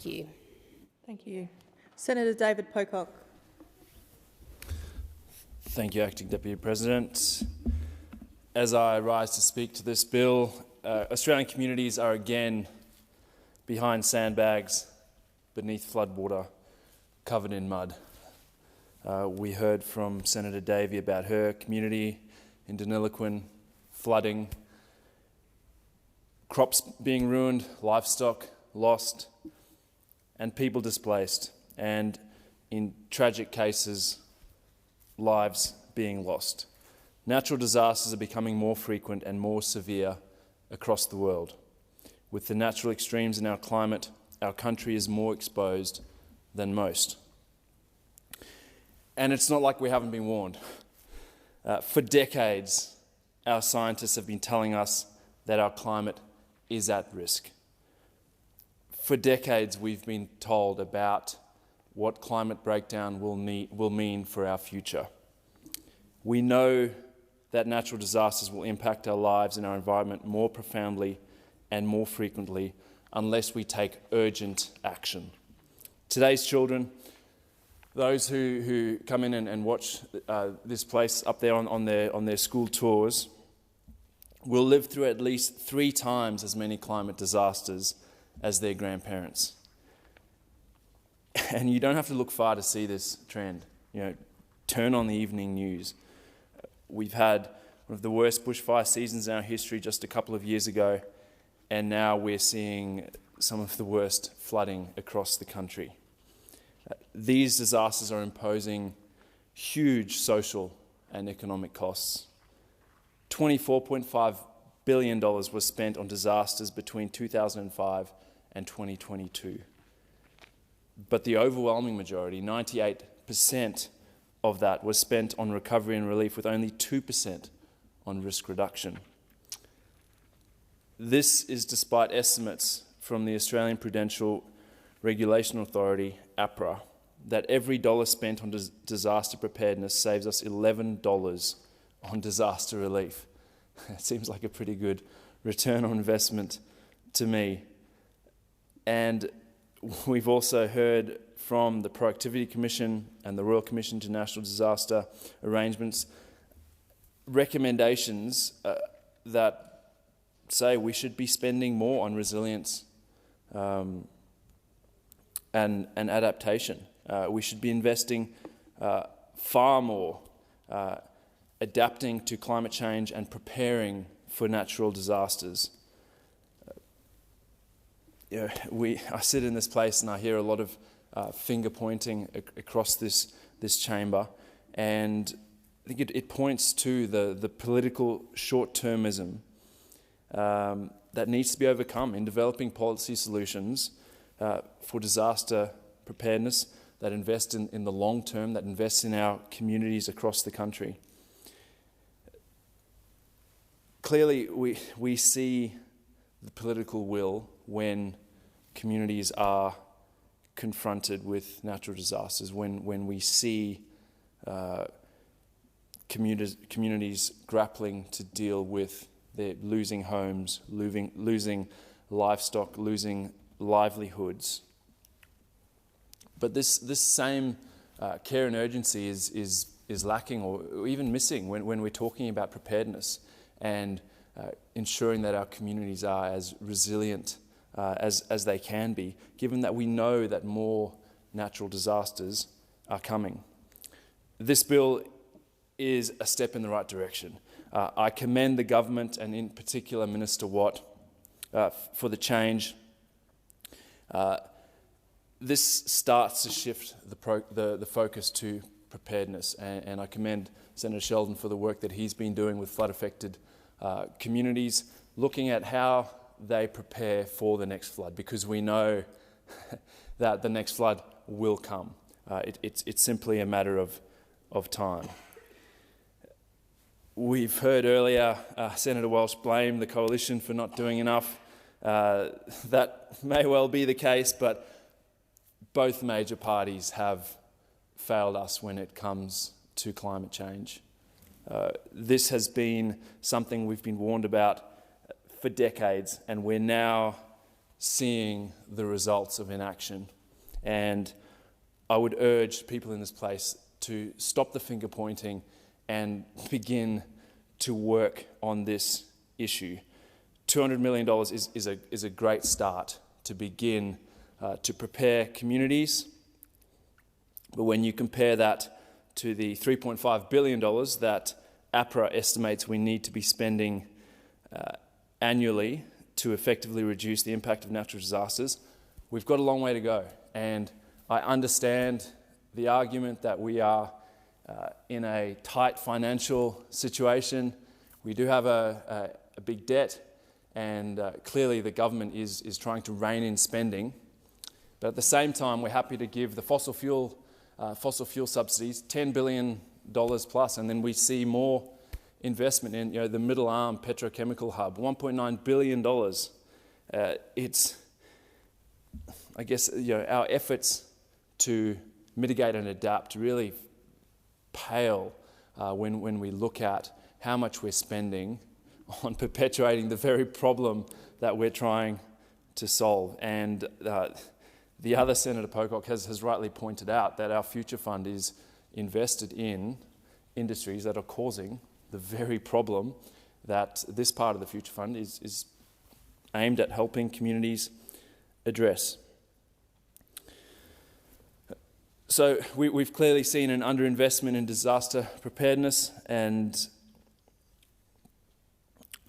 you. Thank you. Senator David Pocock. Thank you, Acting Deputy President. As I rise to speak to this bill, Australian communities are again behind sandbags, beneath floodwater, covered in mud. We heard from Senator Davey about her community in Deniliquin, flooding, crops being ruined, livestock lost, and people displaced, and in tragic cases, lives being lost. Natural disasters are becoming more frequent and more severe across the world. With the natural extremes in our climate, our country is more exposed than most. And it's not like we haven't been warned. For decades, our scientists have been telling us that our climate is at risk. For decades, we've been told about what climate breakdown will mean for our future. We know that natural disasters will impact our lives and our environment more profoundly and more frequently unless we take urgent action. Today's children, those who come in and watch this place up there on their school tours, will live through at least 3 times as many climate disasters as their grandparents. And you don't have to look far to see this trend. Turn on the evening news. We've had one of the worst bushfire seasons in our history just a couple of years ago, and now we're seeing some of the worst flooding across the country. These disasters are imposing huge social and economic costs. $24.5 billion was spent on disasters between 2005 and 2022. But the overwhelming majority, 98% of that, was spent on recovery and relief, with only 2% on risk reduction. This is despite estimates from the Australian Prudential Regulation Authority, APRA, that every dollar spent on disaster preparedness saves us $11 on disaster relief. It seems like a pretty good return on investment to me. And we've also heard from the Proactivity Commission and the Royal Commission to National Disaster Arrangements recommendations that say we should be spending more on resilience and adaptation. We should be investing far more adapting to climate change and preparing for natural disasters. I sit in this place and I hear a lot of finger pointing across this chamber, and I think it points to the political short-termism that needs to be overcome in developing policy solutions for disaster preparedness that invest in the long term, that invest in our communities across the country. Clearly, we see the political will when communities are confronted with natural disasters, when we see communities grappling to deal with their losing homes, losing livestock, losing livelihoods. But this same care and urgency is lacking or even missing when we're talking about preparedness and ensuring that our communities are as resilient as they can be, given that we know that more natural disasters are coming. This bill is a step in the right direction. I commend the government, and in particular Minister Watt, for the change. This starts to shift the focus to preparedness, and I commend Senator Sheldon for the work that he's been doing with flood-affected communities, looking at how they prepare for the next flood, because we know that the next flood will come. It's simply a matter of time. We've heard earlier Senator Walsh blame the coalition for not doing enough. That may well be the case, but both major parties have failed us when it comes to climate change. This has been something we've been warned about for decades, and we're now seeing the results of inaction. And I would urge people in this place to stop the finger pointing and begin to work on this issue. $200 million is a great start to begin to prepare communities. But when you compare that to the $3.5 billion that APRA estimates we need to be spending annually to effectively reduce the impact of natural disasters, we've got a long way to go. And I understand the argument that we are in a tight financial situation. We do have a big debt, and clearly the government is trying to rein in spending. But at the same time, we're happy to give the fossil fuel subsidies $10 billion plus, and then we see more investment in the Middle Arm petrochemical hub, $1.9 billion. It's, I guess, our efforts to mitigate and adapt really pale when we look at how much we're spending on perpetuating the very problem that we're trying to solve. And the other Senator Pocock has rightly pointed out that our future fund is invested in industries that are causing the very problem that this part of the future fund is aimed at helping communities address. So we've clearly seen an underinvestment in disaster preparedness, and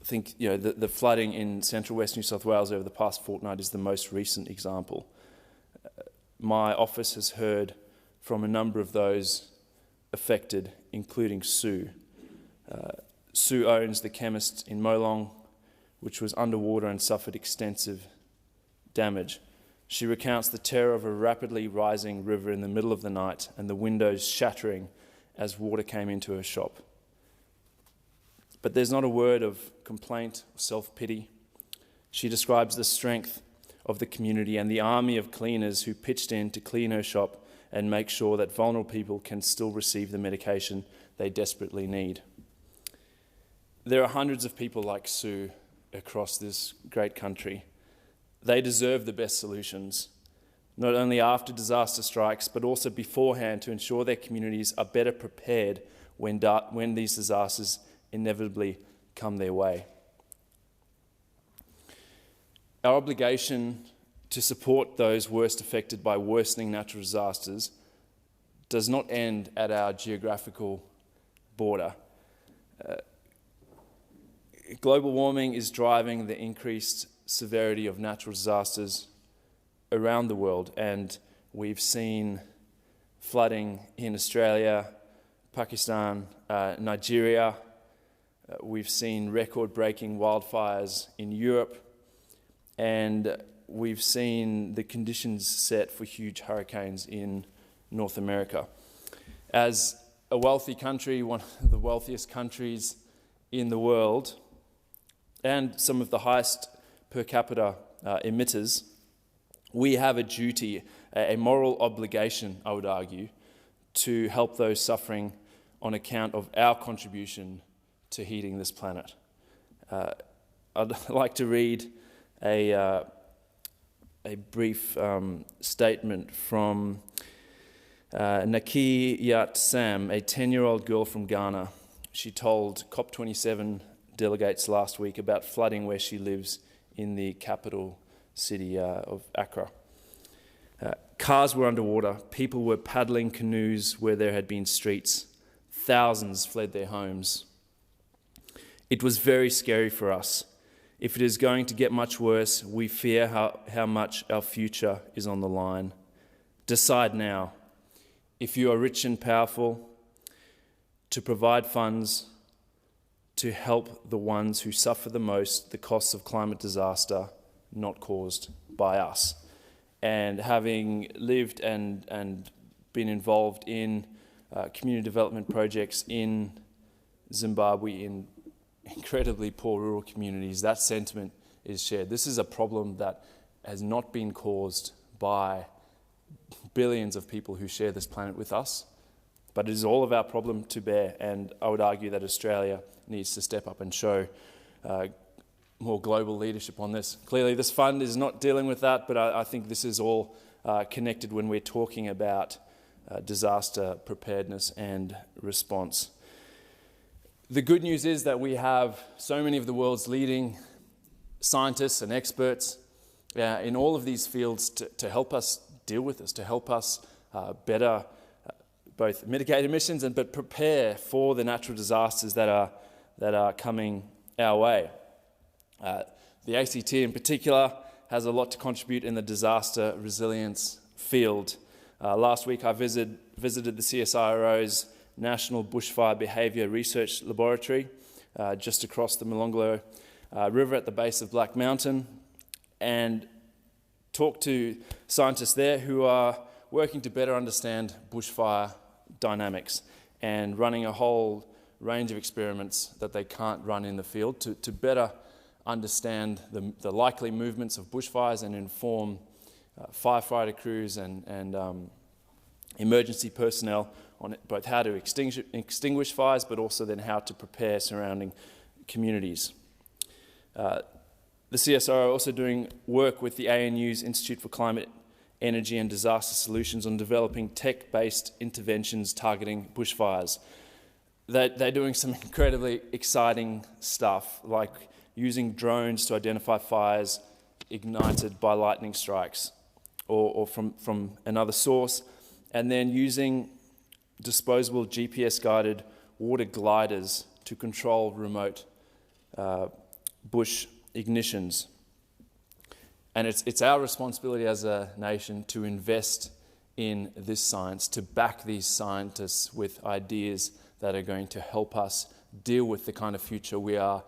I think the flooding in central West New South Wales over the past fortnight is the most recent example. My office has heard from a number of those affected, including Sue. Sue owns the chemist in Molong, which was underwater and suffered extensive damage. She recounts the terror of a rapidly rising river in the middle of the night and the windows shattering as water came into her shop. But there's not a word of complaint or self-pity. She describes the strength of the community and the army of cleaners who pitched in to clean her shop and make sure that vulnerable people can still receive the medication they desperately need. There are hundreds of people like Sue across this great country. They deserve the best solutions, not only after disaster strikes, but also beforehand, to ensure their communities are better prepared when these disasters inevitably come their way. Our obligation to support those worst affected by worsening natural disasters does not end at our geographical border. Global warming is driving the increased severity of natural disasters around the world, and we've seen flooding in Australia, Pakistan, Nigeria. We've seen record-breaking wildfires in Europe, and we've seen the conditions set for huge hurricanes in North America. As a wealthy country, one of the wealthiest countries in the world, and some of the highest per capita emitters, we have a duty, a moral obligation, I would argue, to help those suffering on account of our contribution to heating this planet. I'd like to read a brief statement from Naki Yat Sam, a 10-year-old girl from Ghana. She told COP27 delegates last week about flooding where she lives in the capital city of Accra. Cars were underwater, people were paddling canoes where there had been streets, thousands fled their homes. It was very scary for us. If it is going to get much worse, we fear how much our future is on the line. Decide now, if you are rich and powerful, to provide funds to help the ones who suffer the most the costs of climate disaster not caused by us. And having lived and been involved in community development projects in Zimbabwe, in incredibly poor rural communities, that sentiment is shared. This is a problem that has not been caused by billions of people who share this planet with us, but it is all of our problem to bear, and I would argue that Australia needs to step up and show more global leadership on this. Clearly, this fund is not dealing with that, but I think this is all connected when we're talking about disaster preparedness and response. The good news is that we have so many of the world's leading scientists and experts in all of these fields to help us deal with this, to help us better both mitigate emissions but prepare for the natural disasters that are coming our way. The ACT in particular has a lot to contribute in the disaster resilience field. Last week I visited the CSIRO's National Bushfire Behaviour Research Laboratory just across the Molonglo River at the base of Black Mountain, and talked to scientists there who are working to better understand bushfire dynamics and running a whole range of experiments that they can't run in the field to better understand the likely movements of bushfires and inform firefighter crews and emergency personnel on both how to extinguish fires, but also then how to prepare surrounding communities. The CSIRO are also doing work with the ANU's Institute for Climate, Energy and Disaster Solutions on developing tech-based interventions targeting bushfires. They're doing some incredibly exciting stuff, like using drones to identify fires ignited by lightning strikes or from another source, and then using disposable GPS-guided water gliders to control remote bush ignitions. And it's our responsibility as a nation to invest in this science, to back these scientists with ideas that are going to help us deal with the kind of future we are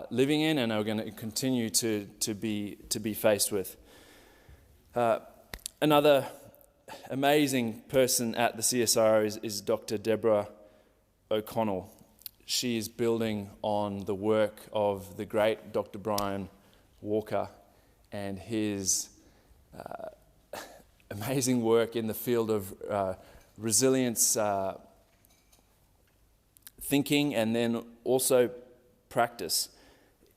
living in and are going to continue to be faced with. Another amazing person at the CSIRO is Dr. Deborah O'Connell. She is building on the work of the great Dr. Brian Walker and his amazing work in the field of resilience thinking and then also practice.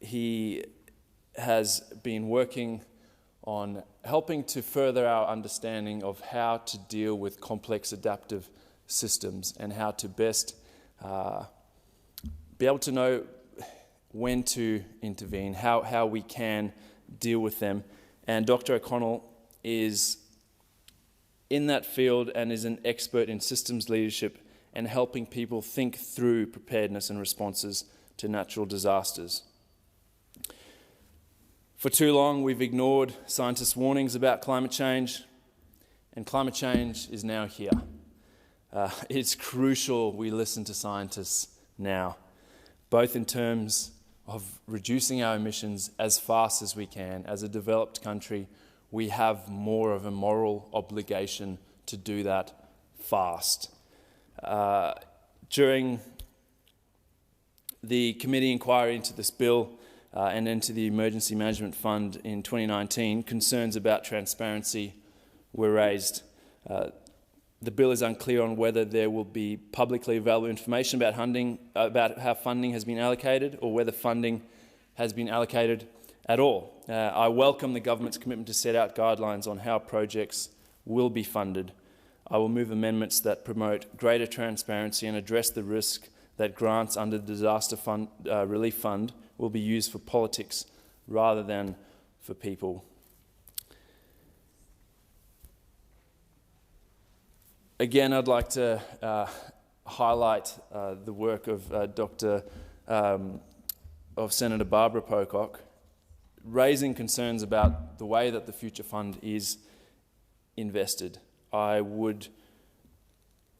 He has been working on helping to further our understanding of how to deal with complex adaptive systems and how to best be able to know when to intervene, how we can deal with them. And Dr. O'Connell is in that field and is an expert in systems leadership and helping people think through preparedness and responses to natural disasters. For too long, we've ignored scientists' warnings about climate change, and climate change is now here. It's crucial we listen to scientists now, both in terms of reducing our emissions as fast as we can. As a developed country, we have more of a moral obligation to do that fast. During the committee inquiry into this bill and into the Emergency Management Fund in 2019, concerns about transparency were raised. The bill is unclear on whether there will be publicly available information about how funding has been allocated or whether funding has been allocated at all. I welcome the government's commitment to set out guidelines on how projects will be funded. I will move amendments that promote greater transparency and address the risk that grants under the Disaster Relief Fund will be used for politics rather than for people. Again, I'd like to highlight the work of Senator Barbara Pocock, raising concerns about the way that the Future Fund is invested. I would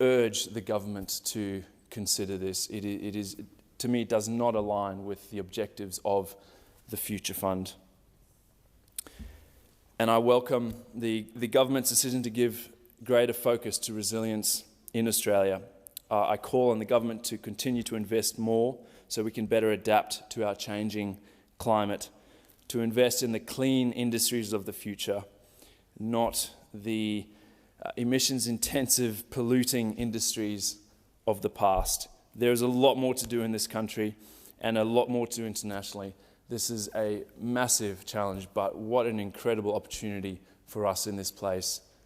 urge the government to consider this. It is, to me, it does not align with the objectives of the Future Fund. And I welcome the government's decision to give greater focus to resilience in Australia. I call on the government to continue to invest more so we can better adapt to our changing climate, to invest in the clean industries of the future, not the emissions-intensive, polluting industries of the past. There is a lot more to do in this country and a lot more to do internationally This is a massive challenge, but what an incredible opportunity for us in this place